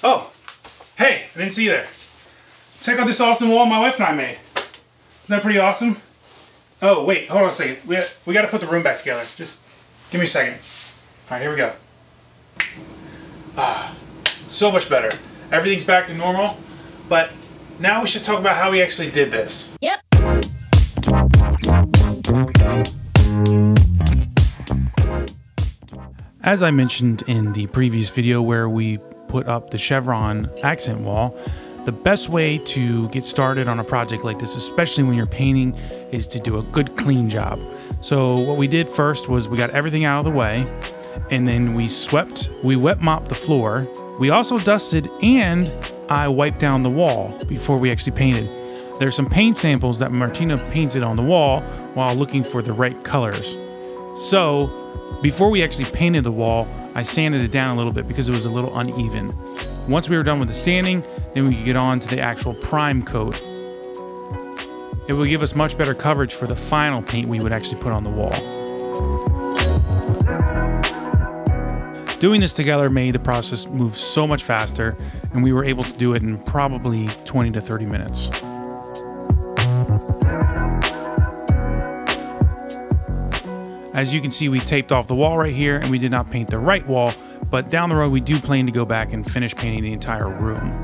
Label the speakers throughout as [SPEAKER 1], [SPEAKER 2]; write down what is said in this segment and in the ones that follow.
[SPEAKER 1] Oh, hey, I didn't see you there. Check out this awesome wall my wife and I made. Isn't that pretty awesome? Oh, wait, hold on a second. We got to put the room back together. Just give me a second. All right, here we go. So much better. Everything's back to normal, but now we should talk about how we actually did this.
[SPEAKER 2] Yep.
[SPEAKER 1] As I mentioned in the previous video where we put up the chevron accent wall, the best way to get started on a project like this, especially when you're painting, is to do a good clean job. So what we did first was we got everything out of the way, and then we wet mopped the floor. We also dusted, and I wiped down the wall before we actually painted. There's some paint samples that Martina painted on the wall while looking for the right colors. So before we actually painted the wall, I sanded it down a little bit because it was a little uneven. Once we were done with the sanding, then we could get on to the actual prime coat. It would give us much better coverage for the final paint we would actually put on the wall. Doing this together made the process move so much faster, and we were able to do it in probably 20 to 30 minutes. As you can see, we taped off the wall right here, and we did not paint the right wall, but down the road we do plan to go back and finish painting the entire room.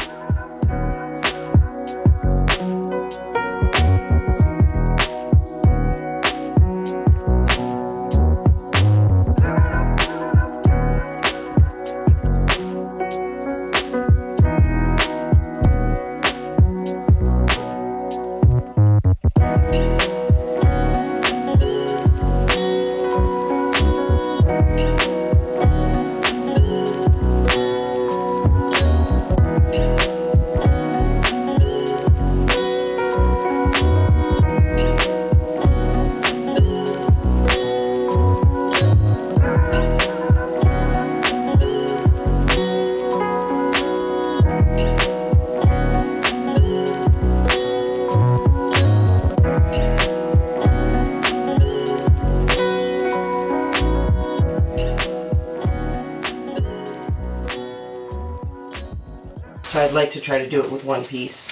[SPEAKER 3] So I'd like to try to do it with one piece.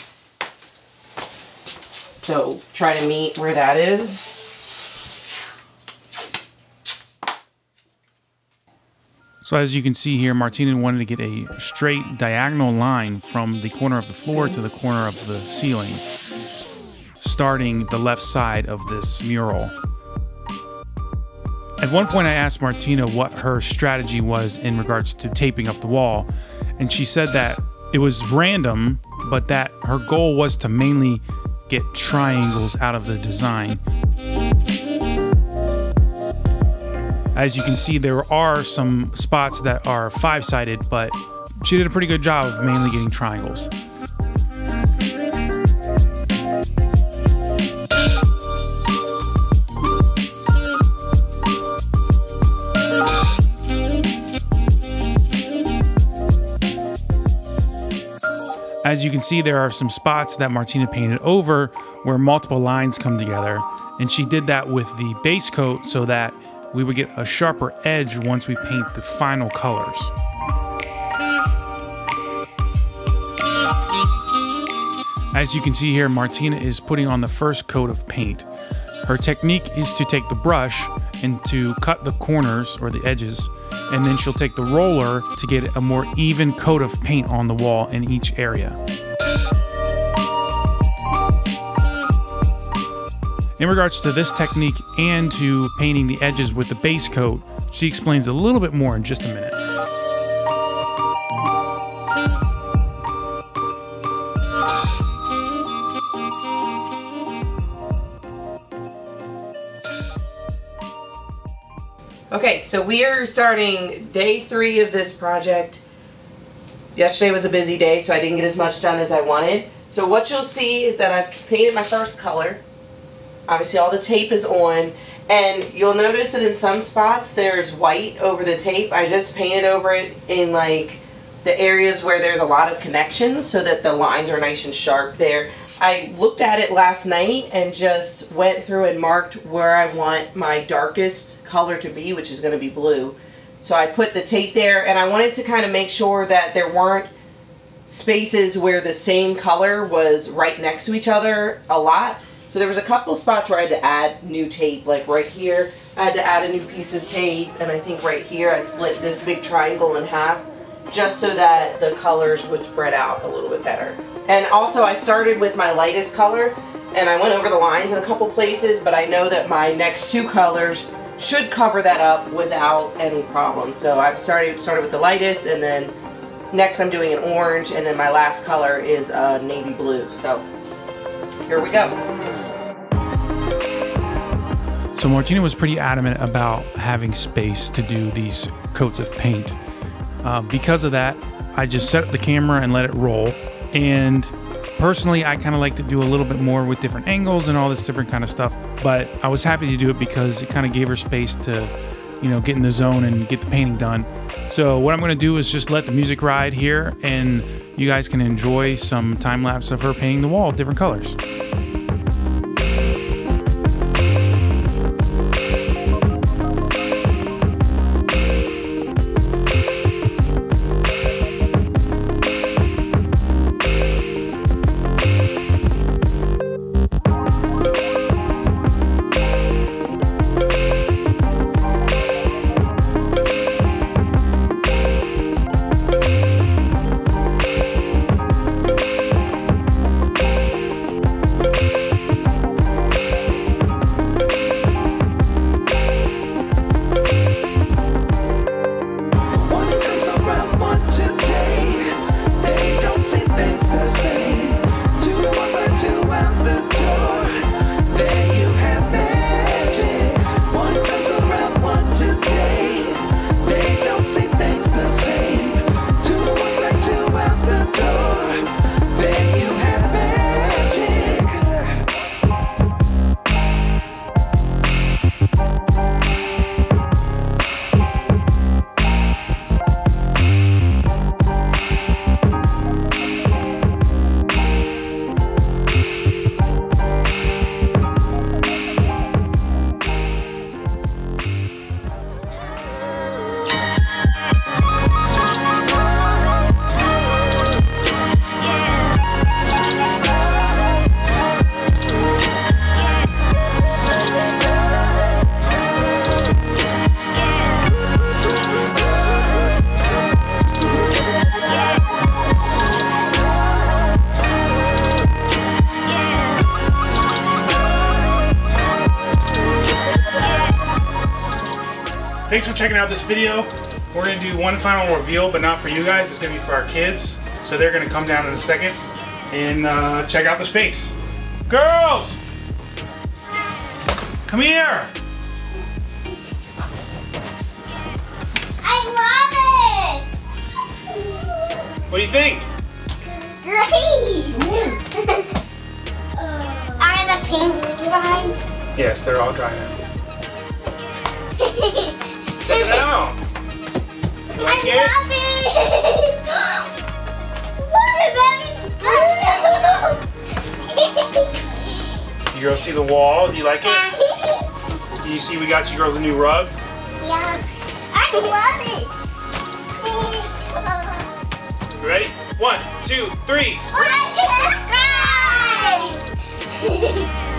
[SPEAKER 3] So try to meet where that is.
[SPEAKER 1] So as you can see here, Martina wanted to get a straight diagonal line from the corner of the floor to the corner of the ceiling, starting the left side of this mural. At one point I asked Martina what her strategy was in regards to taping up the wall, and she said that it was random, but that her goal was to mainly get triangles out of the design. As you can see, there are some spots that are 5-sided, but she did a pretty good job of mainly getting triangles. As you can see, there are some spots that Martina painted over where multiple lines come together, and she did that with the base coat so that we would get a sharper edge once we paint the final colors. As you can see here, Martina is putting on the first coat of paint. Her technique is to take the brush and to cut the corners or the edges, and then she'll take the roller to get a more even coat of paint on the wall in each area. In regards to this technique and to painting the edges with the base coat, she explains a little bit more in just a minute.
[SPEAKER 3] Okay, so we are starting day 3 of this project. Yesterday was a busy day, so I didn't get as much done as I wanted. So what you'll see is that I've painted my first color. Obviously all the tape is on, and you'll notice that in some spots there's white over the tape. I just painted over it in like the areas where there's a lot of connections so that the lines are nice and sharp there. I looked at it last night and just went through and marked where I want my darkest color to be, which is going to be blue. So I put the tape there, and I wanted to kind of make sure that there weren't spaces where the same color was right next to each other a lot. So there was a couple spots where I had to add new tape, like right here I had to add a new piece of tape, and I think right here I split this big triangle in half just so that the colors would spread out a little bit better. And also I started with my lightest color and I went over the lines in a couple places, but I know that my next two colors should cover that up without any problem. So I've started with the lightest, and then next I'm doing an orange, and then my last color is navy blue. So here we go.
[SPEAKER 1] So Martina was pretty adamant about having space to do these coats of paint. Because of that, I just set up the camera and let it roll. And personally, I kind of like to do a little bit more with different angles and all this different kind of stuff. But I was happy to do it because it kind of gave her space to, you know, get in the zone and get the painting done. So what I'm going to do is just let the music ride here, and you guys can enjoy some time lapse of her painting the wall different colors. Thanks for checking out this video. We're going to do one final reveal, but not for you guys. It's going to be for our kids. So they're going to come down in a second and check out the space. Girls! Come here!
[SPEAKER 2] I love it!
[SPEAKER 1] What do you think?
[SPEAKER 2] Great! Are the paints dry?
[SPEAKER 1] Yes, they're all dry now. Check it out. You like
[SPEAKER 2] I love it! Look at that!
[SPEAKER 1] You girls see the wall? Do you like it? Do you see we got you girls a new rug?
[SPEAKER 2] Yeah, I love it!
[SPEAKER 1] You ready? 1, 2, 3.
[SPEAKER 2] Like and subscribe!